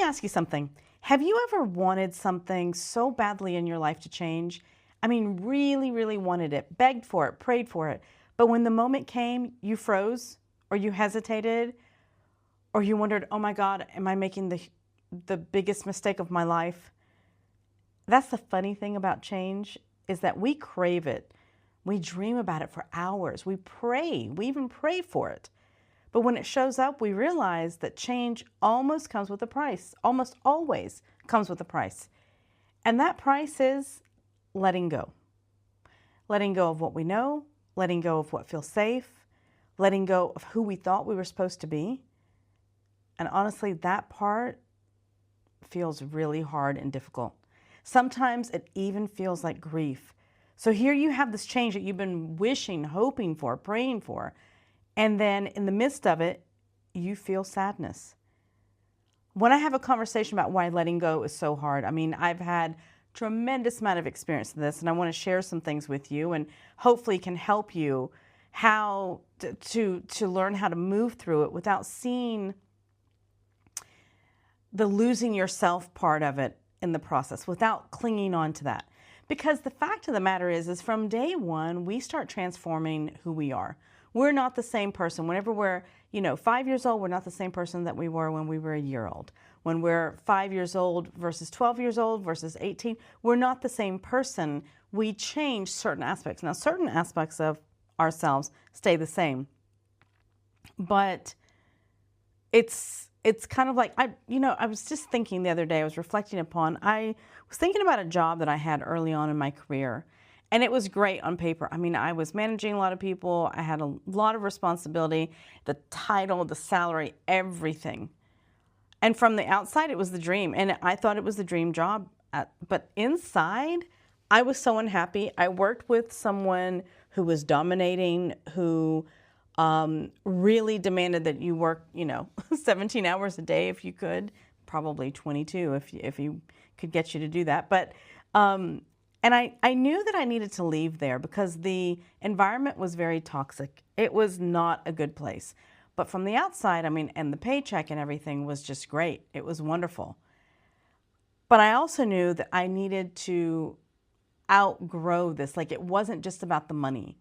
me ask you something. Have you ever wanted something so badly in your life to change? I mean, really, really wanted it, begged for it, prayed for it. But when the moment came, you froze or you hesitated or you wondered, oh my God, am I making the biggest mistake of my life? That's the funny thing about change is that we crave it. We dream about it for hours. We pray. We even pray for it. But when it shows up, we realize that change almost comes with a price, almost always comes with a price. And that price is letting go. Letting go of what we know, letting go of what feels safe, letting go of who we thought we were supposed to be. And honestly, that part feels really hard and difficult. Sometimes it even feels like grief. So here you have this change that you've been wishing, hoping for, praying for. And then in the midst of it, you feel sadness. When I have a conversation about why letting go is so hard, I mean, I've had tremendous amount of experience in this, and I want to share some things with you and hopefully can help you how to learn how to move through it without seeing the losing yourself part of it in the process, without clinging on to that. Because the fact of the matter is from day one, we start transforming who we are. We're not the same person. Whenever we're, 5 years old, we're not the same person that we were when we were a year old. When we're 5 years old versus 12 years old versus 18, we're not the same person. We change certain aspects. Now, certain aspects of ourselves stay the same. But it's kind of like, I was just thinking the other day, I was reflecting upon, I was thinking about a job that I had early on in my career. And it was great on paper. I mean, I was managing a lot of people. I had a lot of responsibility, the title, the salary, everything. And from the outside, it was the dream. And I thought it was the dream job. But inside, I was so unhappy. I worked with someone who was dominating, who really demanded that you work, 17 hours a day if you could, probably 22 if you could get you to do that. But and I knew that I needed to leave there because the environment was very toxic. It was not a good place. But from the outside, and the paycheck and everything was just great. It was wonderful. But I also knew that I needed to outgrow this. Like, it wasn't just about the money.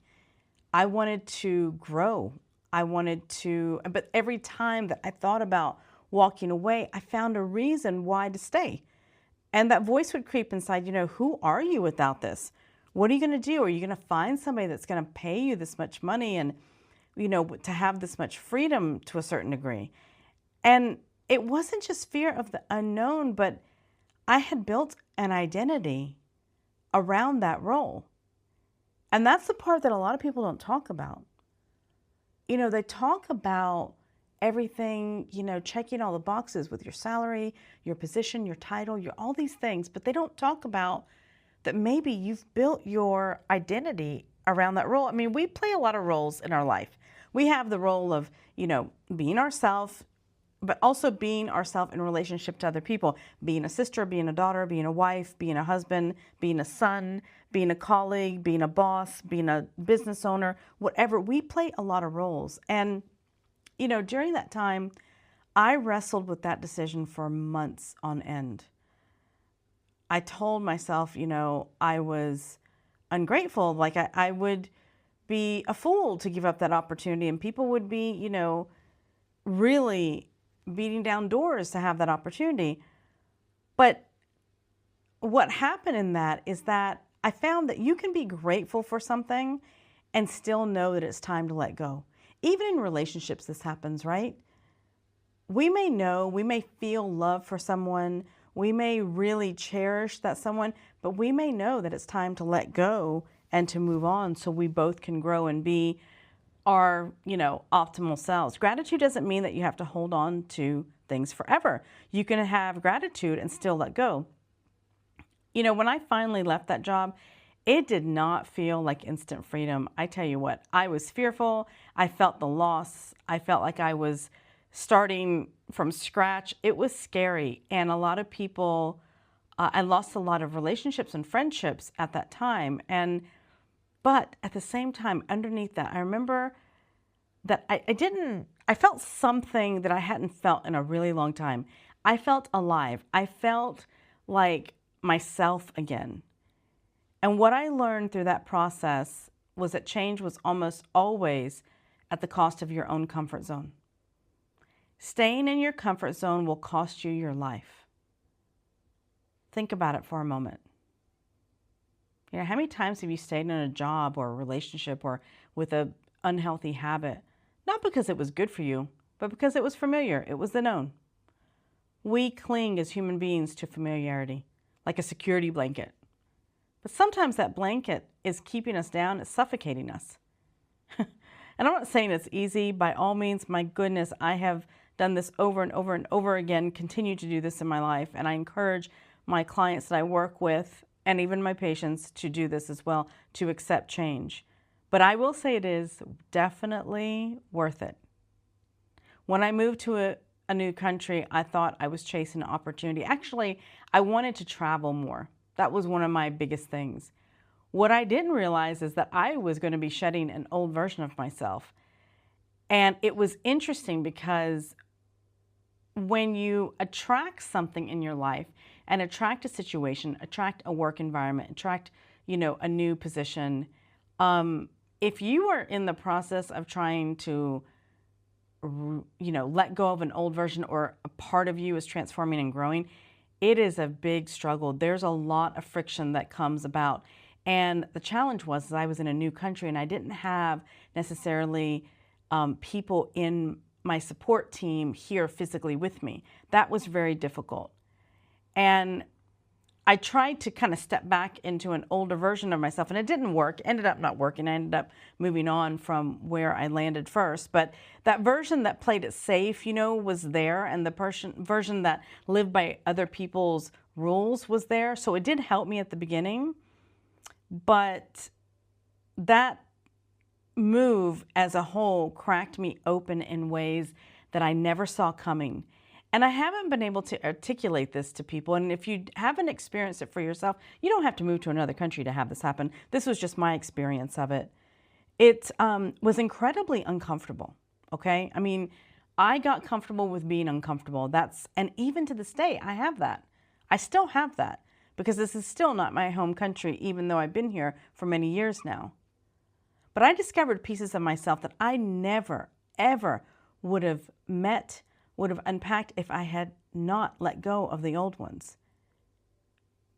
I wanted to grow. But every time that I thought about walking away, I found a reason why to stay. And that voice would creep inside, who are you without this? What are you going to do? Are you going to find somebody that's going to pay you this much money and, to have this much freedom to a certain degree? And it wasn't just fear of the unknown, but I had built an identity around that role. And that's the part that a lot of people don't talk about. They talk about everything, checking all the boxes with your salary, your position, your title, all these things, but they don't talk about that maybe you've built your identity around that role. I mean, we play a lot of roles in our life. We have the role of, being ourselves, but also being ourselves in relationship to other people, being a sister, being a daughter, being a wife, being a husband, being a son, being a colleague, being a boss, being a business owner, whatever. We play a lot of roles. And during that time, I wrestled with that decision for months on end. I told myself, I was ungrateful. Like I would be a fool to give up that opportunity, and people would be, really beating down doors to have that opportunity. But what happened in that is that I found that you can be grateful for something and still know that it's time to let go. Even in relationships, this happens, right? We may feel love for someone, we may really cherish that someone, but we may know that it's time to let go and to move on so we both can grow and be our, optimal selves. Gratitude doesn't mean that you have to hold on to things forever. You can have gratitude and still let go. When I finally left that job, it did not feel like instant freedom. I tell you what, I was fearful. I felt the loss. I felt like I was starting from scratch. It was scary. And a lot of people, I lost a lot of relationships and friendships at that time. But at the same time, underneath that, I remember that I felt something that I hadn't felt in a really long time. I felt alive. I felt like myself again. And what I learned through that process was that change was almost always at the cost of your own comfort zone. Staying in your comfort zone will cost you your life. Think about it for a moment. How many times have you stayed in a job or a relationship or with an unhealthy habit, not because it was good for you, but because it was familiar, it was the known? We cling as human beings to familiarity, like a security blanket. But sometimes that blanket is keeping us down, it's suffocating us. And I'm not saying it's easy. By all means, my goodness, I have done this over and over and over again, continue to do this in my life. And I encourage my clients that I work with and even my patients to do this as well, to accept change. But I will say it is definitely worth it. When I moved to a new country, I thought I was chasing an opportunity. Actually, I wanted to travel more. That was one of my biggest things. What I didn't realize is that I was going to be shedding an old version of myself. And it was interesting because when you attract something in your life and attract a situation, attract a work environment, attract, a new position, if you are in the process of trying to, let go of an old version, or a part of you is transforming and growing, it is a big struggle. There's a lot of friction that comes about. And the challenge was I was in a new country and I didn't have necessarily people in my support team here physically with me. That was very difficult. And I tried to kind of step back into an older version of myself, and it didn't work. Ended up not working. I ended up moving on from where I landed first. But that version that played it safe, was there, and the version that lived by other people's rules was there. So it did help me at the beginning. But that move as a whole cracked me open in ways that I never saw coming. And I haven't been able to articulate this to people. And if you haven't experienced it for yourself, you don't have to move to another country to have this happen. This was just my experience of it. It was incredibly uncomfortable, okay? I mean, I got comfortable with being uncomfortable. And even to this day, I have that. I still have that because this is still not my home country, even though I've been here for many years now. But I discovered pieces of myself that I never, ever would have unpacked if I had not let go of the old ones.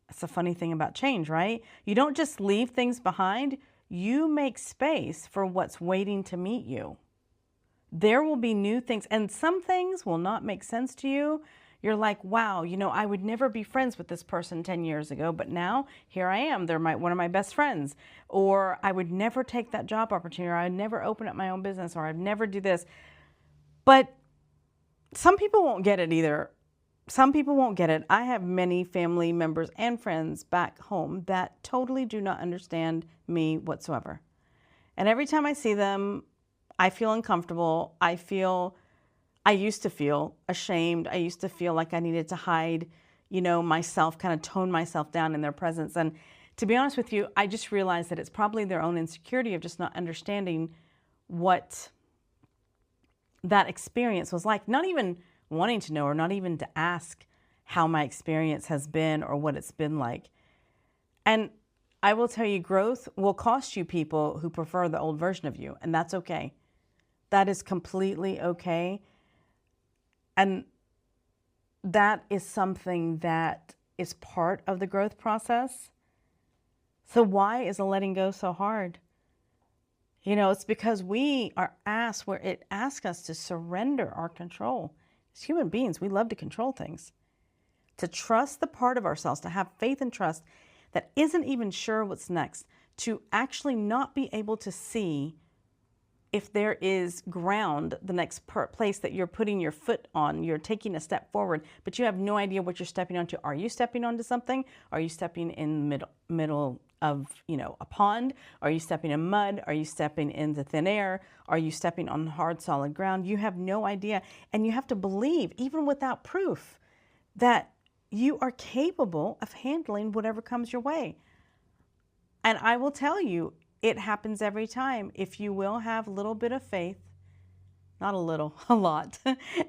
That's a funny thing about change, right? You don't just leave things behind. You make space for what's waiting to meet you. There will be new things, and some things will not make sense to you. You're like, wow, I would never be friends with this person 10 years ago, but now here I am. They're one of my best friends. Or I would never take that job opportunity, or I would never open up my own business, or I'd never do this. But some people won't get it either. Some people won't get it. I have many family members and friends back home that totally do not understand me whatsoever. And every time I see them, I feel uncomfortable. I used to feel ashamed. I used to feel like I needed to hide, myself, kind of tone myself down in their presence. And to be honest with you, I just realized that it's probably their own insecurity of just not understanding what that experience was like, not even wanting to know or not even to ask how my experience has been or what it's been like. And I will tell you, growth will cost you people who prefer the old version of you, and that's okay. That is completely okay. And that is something that is part of the growth process. So why is the letting go so hard? It's because we are asked, where it asks us to surrender our control. As human beings, we love to control things. To trust the part of ourselves, to have faith and trust that isn't even sure what's next. To actually not be able to see if there is ground, the next place that you're putting your foot on. You're taking a step forward, but you have no idea what you're stepping onto. Are you stepping onto something? Are you stepping in the middle of, a pond? Are you stepping in mud? Are you stepping into thin air? Are you stepping on hard, solid ground? You have no idea. And you have to believe, even without proof, that you are capable of handling whatever comes your way. And I will tell you, it happens every time. If you will have a little bit of faith, not a little, a lot,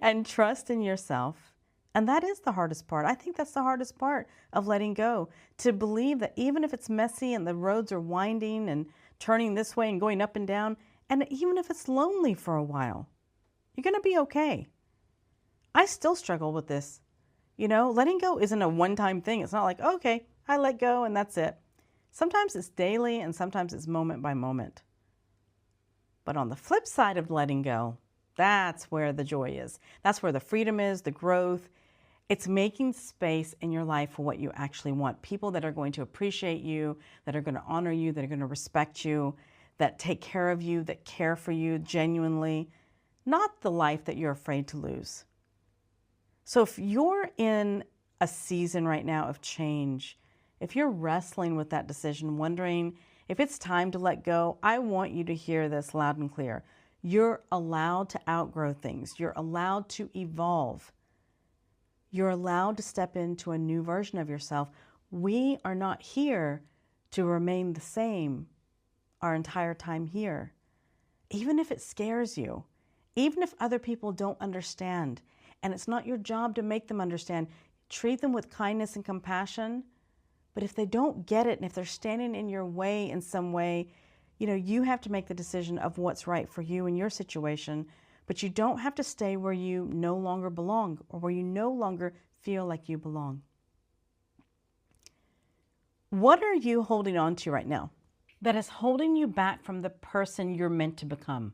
and trust in yourself, And that is the hardest part. I think that's the hardest part of letting go, to believe that even if it's messy and the roads are winding and turning this way and going up and down, and even if it's lonely for a while, you're going to be okay. I still struggle with this. Letting go isn't a one-time thing. It's not like, okay, I let go and that's it. Sometimes it's daily and sometimes it's moment by moment. But on the flip side of letting go, that's where the joy is. That's where the freedom is, the growth. It's making space in your life for what you actually want. People that are going to appreciate you, that are going to honor you, that are going to respect you, that take care of you, that care for you genuinely, not the life that you're afraid to lose. So if you're in a season right now of change, if you're wrestling with that decision, wondering if it's time to let go, I want you to hear this loud and clear. You're allowed to outgrow things. You're allowed to evolve. You're allowed to step into a new version of yourself. We are not here to remain the same our entire time here. Even if it scares you, even if other people don't understand, and it's not your job to make them understand, treat them with kindness and compassion. But if they don't get it, and if they're standing in your way in some way, you have to make the decision of what's right for you in your situation. But you don't have to stay where you no longer belong or where you no longer feel like you belong. What are you holding on to right now that is holding you back from the person you're meant to become?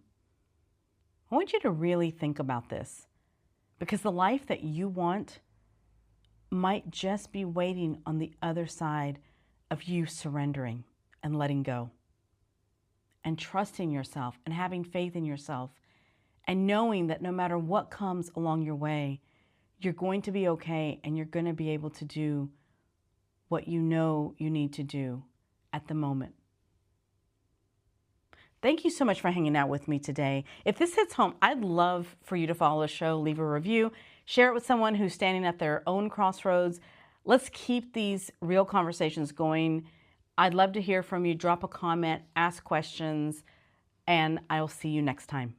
I want you to really think about this, because the life that you want might just be waiting on the other side of you surrendering and letting go and trusting yourself and having faith in yourself and knowing that no matter what comes along your way, you're going to be okay and you're going to be able to do what you know you need to do at the moment. Thank you so much for hanging out with me today. If this hits home, I'd love for you to follow the show, leave a review, share it with someone who's standing at their own crossroads. Let's keep these real conversations going. I'd love to hear from you. Drop a comment, ask questions, and I'll see you next time.